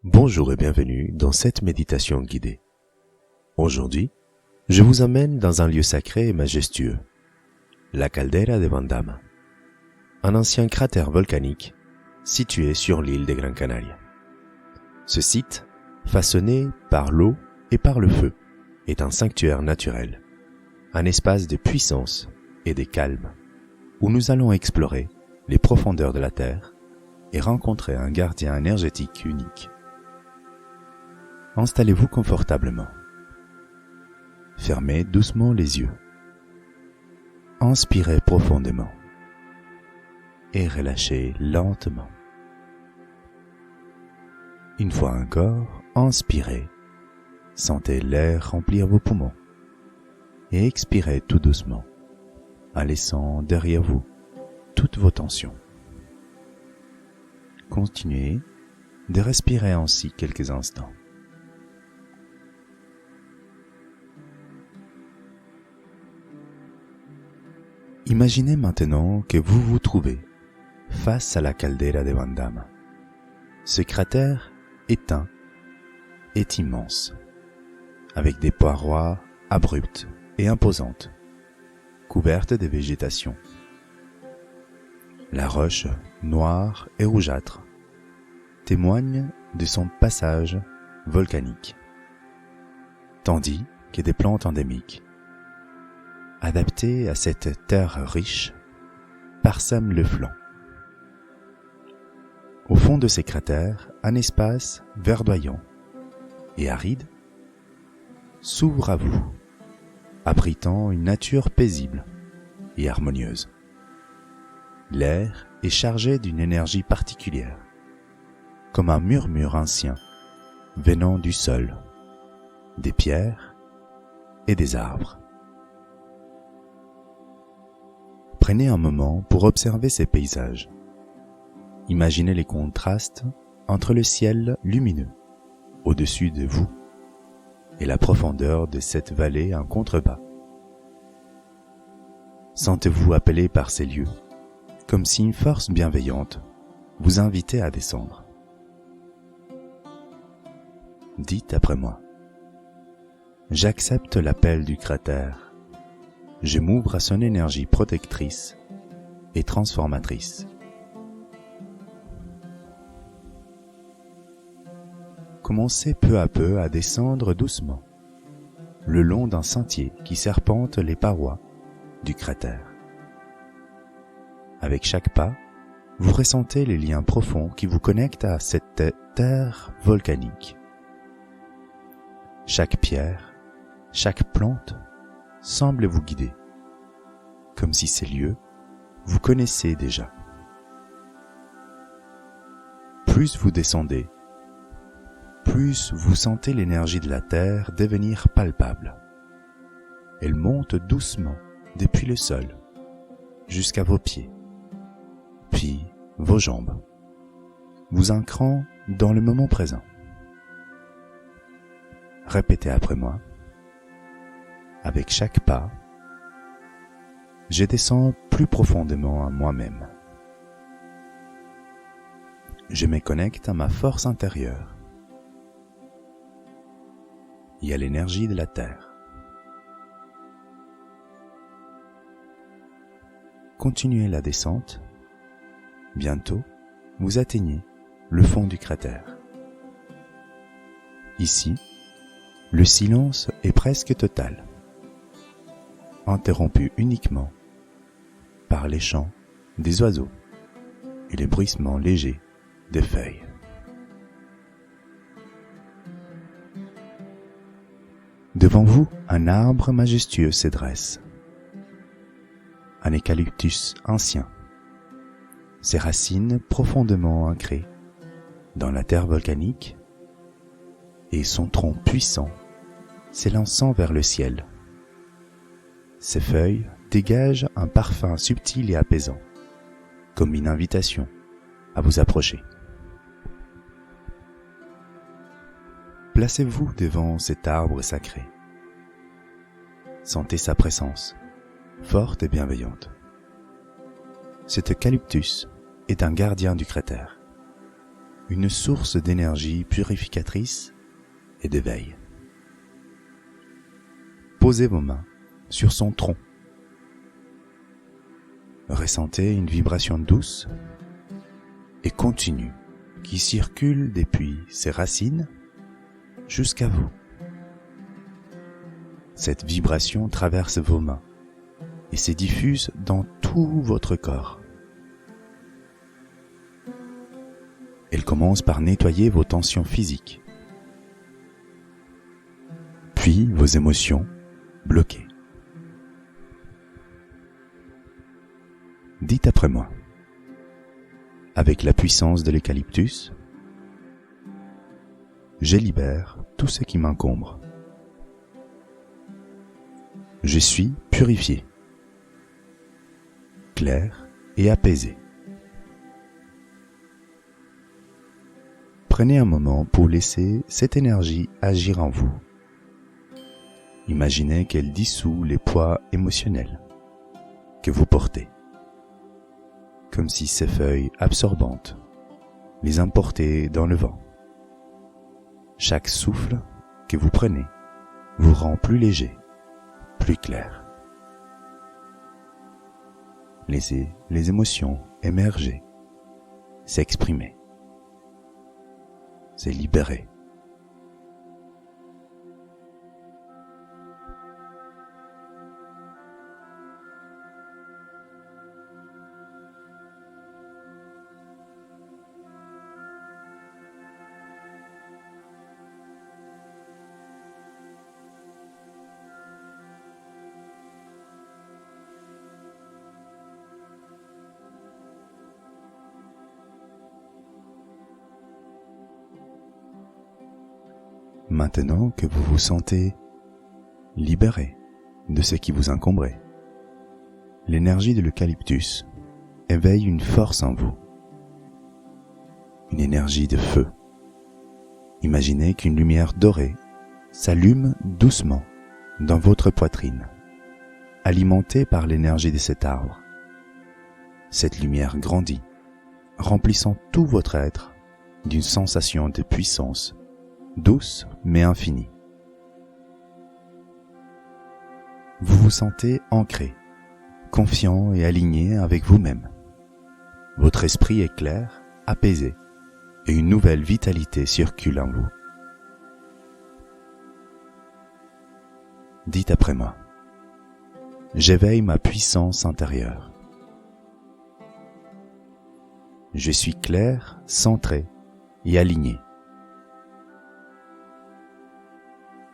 Bonjour et bienvenue dans cette méditation guidée. Aujourd'hui, je vous emmène dans un lieu sacré et majestueux, la Caldera de Bandama, un ancien cratère volcanique situé sur l'île de Gran Canaria. Ce site, façonné par l'eau et par le feu, est un sanctuaire naturel, un espace de puissance et de calme, où nous allons explorer les profondeurs de la Terre et rencontrer un gardien énergétique unique. Installez-vous confortablement. Fermez doucement les yeux. Inspirez profondément et relâchez lentement. Une fois encore, inspirez, sentez l'air remplir vos poumons et expirez tout doucement en laissant derrière vous toutes vos tensions. Continuez de respirer ainsi quelques instants. Imaginez maintenant que vous vous trouvez face à la Caldera de Bandama. Ce cratère éteint est immense, avec des parois abruptes et imposantes, couvertes de végétation. La roche, noire et rougeâtre, témoigne de son passage volcanique, tandis que des plantes endémiques, adaptées à cette terre riche, parsèment le flanc. Au fond de ces cratères, un espace verdoyant et aride s'ouvre à vous, abritant une nature paisible et harmonieuse. L'air est chargé d'une énergie particulière, comme un murmure ancien venant du sol, des pierres et des arbres. Prenez un moment pour observer ces paysages. Imaginez les contrastes entre le ciel lumineux au-dessus de vous et la profondeur de cette vallée en contrebas. Sentez-vous appelé par ces lieux, comme si une force bienveillante vous invitait à descendre. Dites après moi: j'accepte l'appel du cratère. Je m'ouvre à son énergie protectrice et transformatrice. Commencez peu à peu à descendre doucement, le long d'un sentier qui serpente les parois du cratère. Avec chaque pas, vous ressentez les liens profonds qui vous connectent à cette terre volcanique. Chaque pierre, chaque plante semble vous guider, comme si ces lieux vous connaissez déjà. Plus vous descendez, plus vous sentez l'énergie de la terre devenir palpable. Elle monte doucement depuis le sol jusqu'à vos pieds, puis vos jambes, vous ancrant dans le moment présent. Répétez après moi: avec chaque pas, je descends plus profondément à moi-même. Je me connecte à ma force intérieure et à l'énergie de la terre. Continuez la descente. Bientôt, vous atteignez le fond du cratère. Ici, le silence est presque total, interrompu uniquement par les chants des oiseaux et les bruissements légers des feuilles. Devant vous, un arbre majestueux se dresse, un eucalyptus ancien, ses racines profondément ancrées dans la terre volcanique et son tronc puissant s'élançant vers le ciel. Ses feuilles dégagent un parfum subtil et apaisant, comme une invitation à vous approcher. Placez-vous devant cet arbre sacré. Sentez sa présence, forte et bienveillante. Cet eucalyptus est un gardien du cratère. une source d'énergie purificatrice et d'éveil. Posez vos mains sur son tronc. Ressentez une vibration douce et continue qui circule depuis ses racines jusqu'à vous. Cette vibration traverse vos mains et se diffuse dans tout votre corps. Elle commence par nettoyer vos tensions physiques, puis vos émotions bloquées. Dites après moi, avec la puissance de l'eucalyptus, je libère tout ce qui m'encombre. Je suis purifié, clair et apaisé. Prenez un moment pour laisser cette énergie agir en vous. Imaginez qu'elle dissout les poids émotionnels que vous portez, comme si ces feuilles absorbantes les emportaient dans le vent. Chaque souffle que vous prenez vous rend plus léger, plus clair. Laissez les émotions émerger, s'exprimer, se libérer. Maintenant que vous vous sentez libéré de ce qui vous encombrait, l'énergie de l'eucalyptus éveille une force en vous, une énergie de feu. Imaginez qu'une lumière dorée s'allume doucement dans votre poitrine, alimentée par l'énergie de cet arbre. Cette lumière grandit, remplissant tout votre être d'une sensation de puissance douce mais infinie. Vous vous sentez ancré, confiant et aligné avec vous-même. Votre esprit est clair, apaisé, et une nouvelle vitalité circule en vous. Dites après moi, j'éveille ma puissance intérieure. Je suis clair, centré et aligné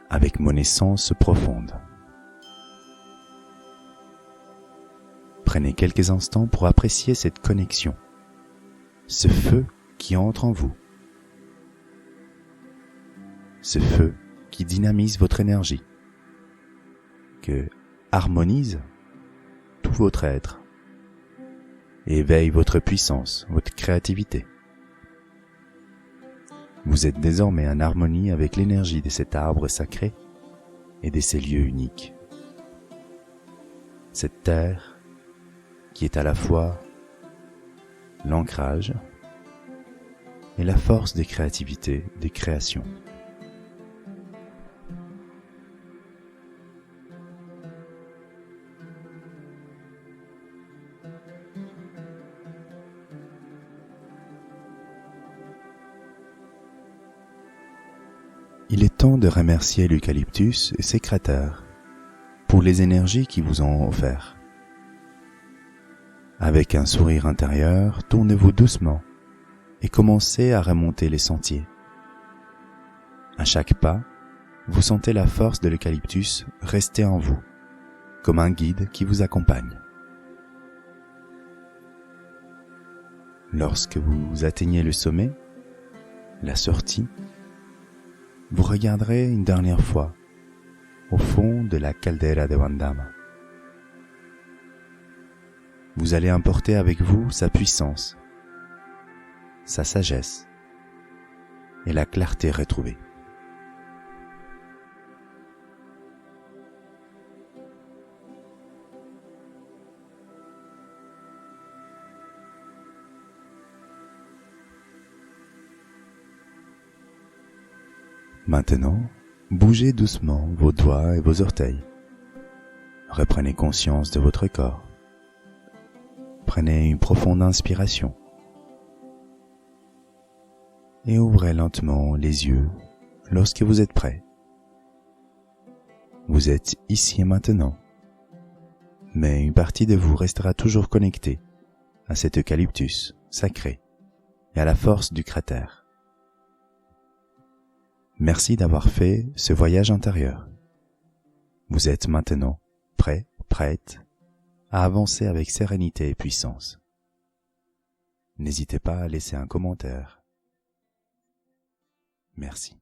avec mon essence profonde. Prenez quelques instants pour apprécier cette connexion, ce feu qui entre en vous, ce feu qui dynamise votre énergie, que harmonise tout votre être et éveille votre puissance, votre créativité. Vous êtes désormais en harmonie avec l'énergie de cet arbre sacré et de ces lieux uniques. Cette terre qui est à la fois l'ancrage et la force de créativité, des créations. Il est temps de remercier l'eucalyptus et ses créateurs pour les énergies qu'ils vous ont offertes. Avec un sourire intérieur, tournez-vous doucement et commencez à remonter les sentiers. À chaque pas, vous sentez la force de l'eucalyptus rester en vous, comme un guide qui vous accompagne. Lorsque vous atteignez le sommet, la sortie, vous regarderez une dernière fois au fond de la caldera de Bandama. Vous allez emporter avec vous sa puissance, sa sagesse et la clarté retrouvée. Maintenant, bougez doucement vos doigts et vos orteils. Reprenez conscience de votre corps. Prenez une profonde inspiration. Et ouvrez lentement les yeux lorsque vous êtes prêt. Vous êtes ici et maintenant, mais une partie de vous restera toujours connectée à cet eucalyptus sacré et à la force du cratère. Merci d'avoir fait ce voyage intérieur. Vous êtes maintenant prêt, prête à avancer avec sérénité et puissance. N'hésitez pas à laisser un commentaire. Merci.